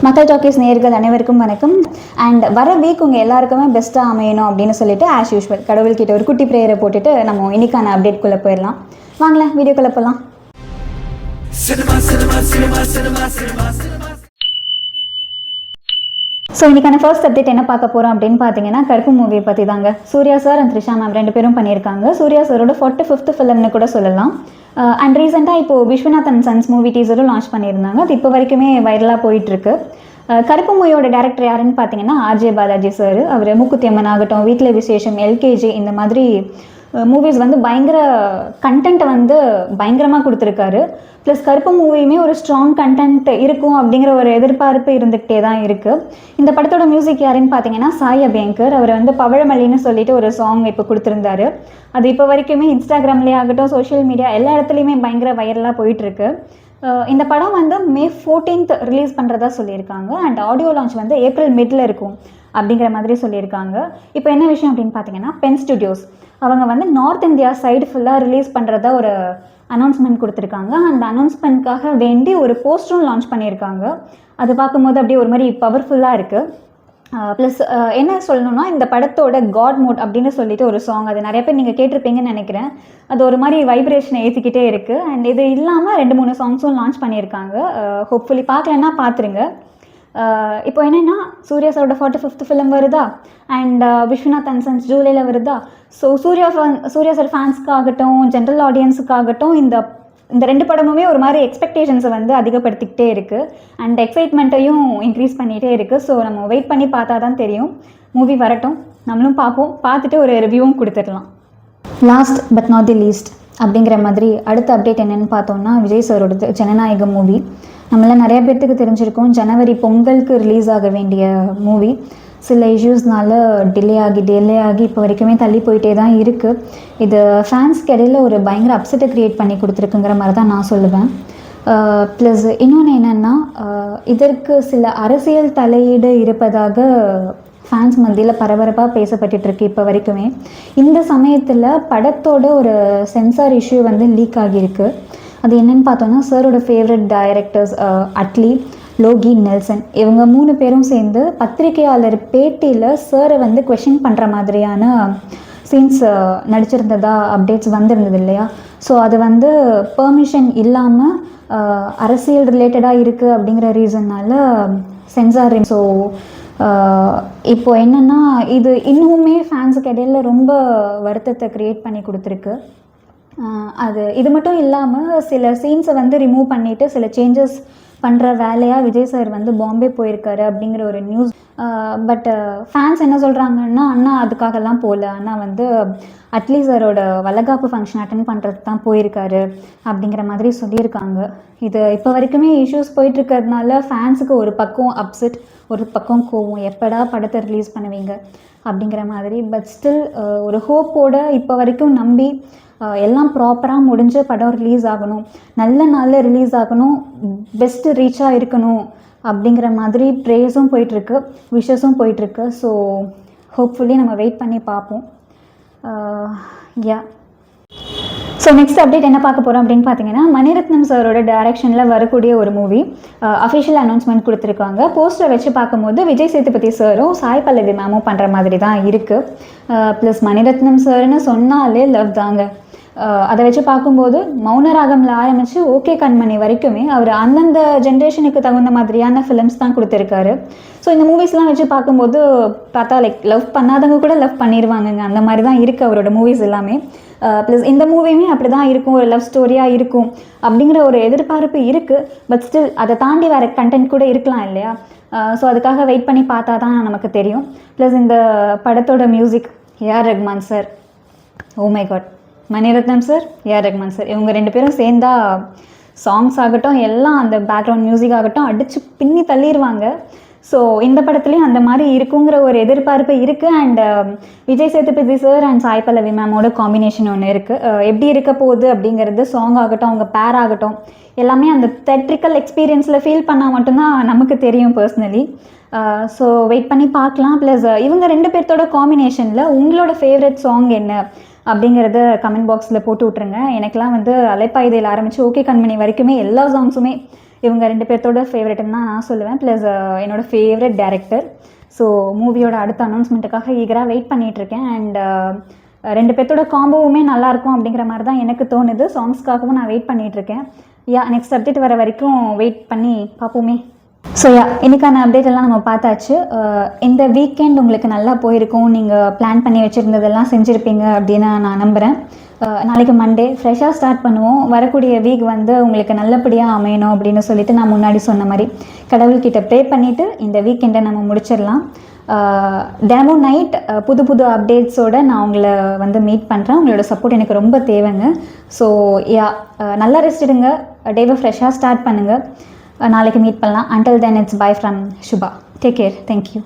மக்கள் டாக்கீஸ் நேயர்கள் அனைவருக்கும் வணக்கம். அண்ட் வர வீக் உங்கள் எல்லாருக்குமே பெஸ்ட்டாக அமையணும் அப்படின்னு சொல்லிட்டு ஆஸ் யூஷுவல் கடவுள்கிட்ட ஒரு குட்டி ப்ரேயரை போட்டுட்டு நம்ம இன்னைக்கான அப்டேட்குள்ளே போயிடலாம். வாங்கலாம், வீடியோக்குள்ளே போகலாம். ஸோ இன்றைக்கான ஃபர்ஸ்ட் அப்டேட் என்ன பார்க்க போகிறோம் அப்படின்னு பார்த்தீங்கன்னா, கருப்பு மூவியை பற்றி தாங்க. Suriya sir and Trisha ma'am 2 பேரும் பண்ணியிருக்காங்க. சூர்யா சாரோட 45th ஃபிலிம்னு கூட சொல்லலாம். அண்ட் ரீசெண்டாக இப்போது விஸ்வநாத் அண்ட் சன்ஸ் மூவி டீசரும் லான்ச் பண்ணியிருந்தாங்க. அது இப்போ வரைக்குமே வைரலாக போயிட்டுருக்கு. கருப்பு மூவியோட டேரக்டர் யாருன்னு பார்த்தீங்கன்னா ஆர்ஜே பாலாஜி சார். அவர் மூக்குத்தி அம்மன் ஆகட்டும், வீட்டில் விசேஷம், எல்கேஜி இந்த மாதிரி மூவிஸ் வந்து பயங்கர கண்டென்ட்டை வந்து பயங்கரமாக கொடுத்துருக்காரு. ப்ளஸ் கருப்பு மூவியுமே ஒரு ஸ்ட்ராங் கண்டென்ட் இருக்கும் அப்படிங்கிற ஒரு எதிர்பார்ப்பு இருந்துக்கிட்டே தான் இருக்குது. இந்த படத்தோட மியூசிக் யாருன்னு பார்த்தீங்கன்னா சாய் அபியங்கர். அவர் வந்து பவழமல்லின்னு சொல்லிட்டு ஒரு சாங் இப்போ கொடுத்துருந்தாரு. அது இப்போ வரைக்குமே இன்ஸ்டாகிராம்லேயே ஆகட்டும், சோஷியல் மீடியா எல்லா இடத்துலையுமே பயங்கர வைரலாக போயிட்டுருக்கு. இந்த படம் வந்து May 14th ரிலீஸ் பண்ணுறதா சொல்லியிருக்காங்க. அண்ட் ஆடியோ லான்ச் வந்து April mid-ல இருக்கும் அப்படிங்கிற மாதிரி சொல்லியிருக்காங்க. இப்போ என்ன விஷயம் அப்படின்னு பார்த்தீங்கன்னா, பென் ஸ்டுடியோஸ் அவங்க வந்து நார்த் இந்தியா சைடு ஃபுல்லாக ரிலீஸ் பண்ணுறதா ஒரு அனௌன்ஸ்மெண்ட் கொடுத்துருக்காங்க. அந்த அனௌன்ஸ்மெண்ட்காக வேண்டி ஒரு போஸ்டரும் லான்ச் பண்ணியிருக்காங்க. அது பார்க்கும்போது அப்படியே ஒரு மாதிரி பவர்ஃபுல்லாக இருக்குது. ப்ளஸ் என்ன சொல்லணும்னா, இந்த படத்தோட காட் மோட் அப்படின்னு சொல்லிட்டு ஒரு சாங், அது நிறைய பேர் நீங்கள் கேட்டிருப்பீங்கன்னு நினைக்கிறேன். அது ஒரு மாதிரி வைப்ரேஷனை ஏற்றிக்கிட்டே இருக்குது. அண்ட் இது இல்லாமல் 2-3 சாங்ஸும் லான்ச் பண்ணியிருக்காங்க. ஹோப்ஃபுல்லி பார்க்கலன்னா பார்த்துருங்க. இப்போ என்னென்னா, சூர்யா சாரோட 45th ஃபிலிம் வருதா, அண்ட் விஸ்வநாத் அண்ட் சன்ஸ் ஜூலையில் வருதா. ஸோ சூர்யா சார் ஃபேன்ஸ்க்காகட்டும், ஜென்ரல் ஆடியன்ஸுக்காகட்டும் இந்த 2 படமுமே ஒரு மாதிரி எக்ஸ்பெக்டேஷன்ஸை வந்து அதிகப்படுத்திக்கிட்டே இருக்குது. அண்ட் எக்ஸைட்மெண்ட்டையும் இன்க்ரீஸ் பண்ணிகிட்டே இருக்குது. ஸோ நம்ம வெயிட் பண்ணி பார்த்தா தான் தெரியும். மூவி வரட்டும், நம்மளும் பார்ப்போம். பார்த்துட்டு ஒரு ரிவ்யூவும் கொடுத்துடலாம். Last but not the least அப்படிங்கிற மாதிரி அடுத்த அப்டேட் என்னென்னு பார்த்தோம்னா, விஜய் சாரோட ஜனநாயகம் மூவி. நம்மள நிறைய பேர்த்துக்கு தெரிஞ்சிருக்கும், ஜனவரி பொங்கலுக்கு ரிலீஸ் ஆக வேண்டிய மூவி சில இஷ்யூஸ்னால டிலே ஆகி இப்போ வரைக்குமே தள்ளி போயிட்டே தான் இருக்குது. இது ஃபேன்ஸ்க்கு இடையில் ஒரு பயங்கர அப்செட்டை க்ரியேட் பண்ணி கொடுத்துருக்குங்கிற மாதிரி தான் நான் சொல்லுவேன். ப்ளஸ் இன்னொன்று என்னென்னா, இதற்கு சில அரசியல் தலையீடு இருப்பதாக ஃபேன்ஸ் மத்தியில் பரபரப்பாக பேசப்பட்டுருக்கு இப்போ வரைக்குமே. இந்த சமயத்தில் படத்தோட ஒரு சென்சார் இஷ்யூ வந்து லீக் ஆகியிருக்கு. அது என்னென்னு பார்த்தோன்னா, சாரோட ஃபேவரட் டைரக்டர்ஸ் அட்லி, லோகி, நெல்சன் இவங்க 3 பேரும் சேர்ந்து பத்திரிகையாளர் பேட்டியில் சாரை வந்து கொஷின் பண்ணுற மாதிரியான சீன்ஸ் நடிச்சிருந்ததா அப்டேட்ஸ் வந்திருந்தது இல்லையா. ஸோ அது வந்து பெர்மிஷன் இல்லாமல் அரசியல் ரிலேட்டடாக இருக்குது அப்படிங்கிற ரீசன்னால் சென்சார். ஸோ இப்போது என்னென்னா, இது இன்னுமே ஃபேன்ஸுக்கு இடையில ரொம்ப வருத்தத்தை க்ரியேட் பண்ணி கொடுத்துருக்கு. இது மட்டும் இல்லாமல் சில சீன்ஸை வந்து ரிமூவ் பண்ணிவிட்டு சில சேஞ்சஸ் பண்ணுற வேலையாக விஜய் சார் வந்து பாம்பே போயிருக்காரு அப்படிங்கிற ஒரு நியூஸ். பட் ஃபேன்ஸ் என்ன சொல்கிறாங்கன்னா, அண்ணா அதுக்காகலாம் போகல, அண்ணா வந்து அட்லி சாரோட வளகாப்பு ஃபங்க்ஷன் அட்டன் பண்ணுறதுக்கு தான் போயிருக்காரு அப்படிங்கிற மாதிரி சொல்லியிருக்காங்க. இது இப்போ வரைக்குமே இஷ்யூஸ் போயிட்டுருக்கிறதுனால ஃபேன்ஸுக்கு ஒரு பக்கம் அப்செட், ஒரு பக்கம் கோவம், எப்படா படத்தை ரிலீஸ் பண்ணுவீங்க அப்படிங்கிற மாதிரி. பட் ஸ்டில் ஒரு ஹோப்போடு இப்போ வரைக்கும் நம்பி எல்லாம் ப்ராப்பராக முடிஞ்ச படம் ரிலீஸ் ஆகணும், நல்ல நாளில் ரிலீஸ் ஆகணும், பெஸ்ட்டு ரீச்சாக இருக்கணும் அப்படிங்கிற மாதிரி ப்ரேஸும் போயிட்டுருக்கு, விஷஸும் போயிட்டுருக்கு. ஸோ ஹோப்ஃபுல்லி நம்ம வெயிட் பண்ணி பார்ப்போம். ஸோ நெக்ஸ்ட் அப்டேட் என்ன பார்க்க போகிறோம் அப்படின்னு பார்த்தீங்கன்னா, மணிரத்னம் சாரோட டைரக்ஷனில் வரக்கூடிய ஒரு மூவி அஃபிஷியல் அனௌன்ஸ்மெண்ட் கொடுத்துருக்காங்க. போஸ்டரை வச்சு பார்க்கும்போது விஜய் சேதுபதி சாரும் சாய் பல்லவி மேமும் பண்ணுற மாதிரி தான் இருக்குது. ப்ளஸ் மணிரத்னம் சார்னு சொன்னாலே லவ் தாங்க. அதை வச்சு பார்க்கும்போது மௌனராகமில் ஆரம்பித்து ஓகே கண்மணி வரைக்குமே அவர் அந்தந்த ஜென்ரேஷனுக்கு தகுந்த மாதிரியான ஃபிலிம்ஸ் தான் கொடுத்துருக்காரு. ஸோ இந்த மூவிஸ்லாம் வச்சு பார்க்கும்போது பார்த்தா லைக் லவ் பண்ணாதவங்க கூட லவ் பண்ணிடுவாங்கங்க, அந்த மாதிரி தான் இருக்குது அவரோட மூவிஸ் எல்லாமே. ப்ளஸ் இந்த மூவியுமே அப்படி தான் இருக்கும், ஒரு லவ் ஸ்டோரியாக இருக்கும் அப்படிங்கிற ஒரு எதிர்பார்ப்பு இருக்குது. பட் ஸ்டில் அதை தாண்டி வேறு கண்டென்ட் கூட இருக்கலாம் இல்லையா. ஸோ அதுக்காக வெயிட் பண்ணி பார்த்தா தான் நமக்கு தெரியும். ப்ளஸ் இந்த படத்தோட music AR Rahman sir, oh my god, Mani Ratnam sir, AR Rahman sir இவங்க 2 பேரும் சேர்ந்தா சாங்ஸ் ஆகட்டும், எல்லாம் அந்த பேக்ரவுண்ட் மியூசிக் ஆகட்டும் அடித்து பின்னி தள்ளிடுவாங்க. ஸோ இந்த படத்துலேயும் அந்த மாதிரி இருக்குங்கிற ஒரு எதிர்பார்ப்பு இருக்குது. And Vijay Sethupathi sir and Sai Pallavi மேமோட காம்பினேஷன் ஒன்று இருக்குது. எப்படி இருக்க போகுது அப்படிங்கிறது சாங் ஆகட்டும், அவங்க பேர் ஆகட்டும், எல்லாமே அந்த தேட்ரிக்கல் எக்ஸ்பீரியன்ஸில் ஃபீல் பண்ணால் மட்டும்தான் நமக்கு தெரியும் பர்சனலி. ஸோ வெயிட் பண்ணி பார்க்கலாம். ப்ளஸ் இவங்க 2 பேர்த்தோட காம்பினேஷனில் உங்களோட ஃபேவரட் சாங் என்ன அப்படிங்கிறத கமெண்ட் பாக்ஸில் போட்டு விட்ருங்க. எனக்கெலாம் வந்து அலைப்பாயுதையில் ஆரம்பித்து ஓகே கண்மணி வரைக்குமே எல்லா சாங்ஸுமே இவங்க 2 பேர்த்தோட ஃபேவரட்னு தான் நான் சொல்லுவேன். ப்ளஸ் என்னோடய ஃபேவரட் டேரக்டர். ஸோ மூவியோட அடுத்த அனௌன்ஸ்மெண்ட்டுக்காக ஈகராக வெயிட் பண்ணிகிட்ருக்கேன். அண்ட் 2 பேர்த்தோட காம்போவுமே நல்லாயிருக்கும் அப்படிங்கிற மாதிரி தான் எனக்கு தோணுது. சாங்ஸ்க்காகவும் நான் வெயிட் பண்ணிகிட்ருக்கேன். நெக்ஸ்ட் அப்டேட் வர வரைக்கும் வெயிட் பண்ணி பார்ப்போமே. ஸோ இன்றைக்கான அப்டேட் எல்லாம் நம்ம பார்த்தாச்சு. இந்த வீக்கெண்ட் உங்களுக்கு நல்லா போயிருக்கும், நீங்கள் பிளான் பண்ணி வச்சுருந்ததெல்லாம் செஞ்சுருப்பீங்க அப்படின்னு நான் நம்புகிறேன். நாளைக்கு மண்டே ஃப்ரெஷ்ஷாக ஸ்டார்ட் பண்ணுவோம். வரக்கூடிய வீக் வந்து உங்களுக்கு நல்லபடியாக அமையணும் அப்படின்னு சொல்லிட்டு நான் முன்னாடி சொன்ன மாதிரி கடவுள்கிட்ட ப்ரே பண்ணிவிட்டு இந்த வீக்கெண்டை நம்ம முடிச்சிடலாம். தினமும் நைட் புது புது அப்டேட்ஸோடு நான் உங்களை வந்து மீட் பண்ணுறேன். உங்களோட சப்போர்ட் எனக்கு ரொம்ப தேவைங்க. ஸோ நல்லா ரெஸ்ட் எடுங்க, டேவை ஃப்ரெஷ்ஷாக ஸ்டார்ட் பண்ணுங்கள். நாளைக்கு மீட் பண்ணலாம். Until then, it's bye from Shubha. Take care. Thank you.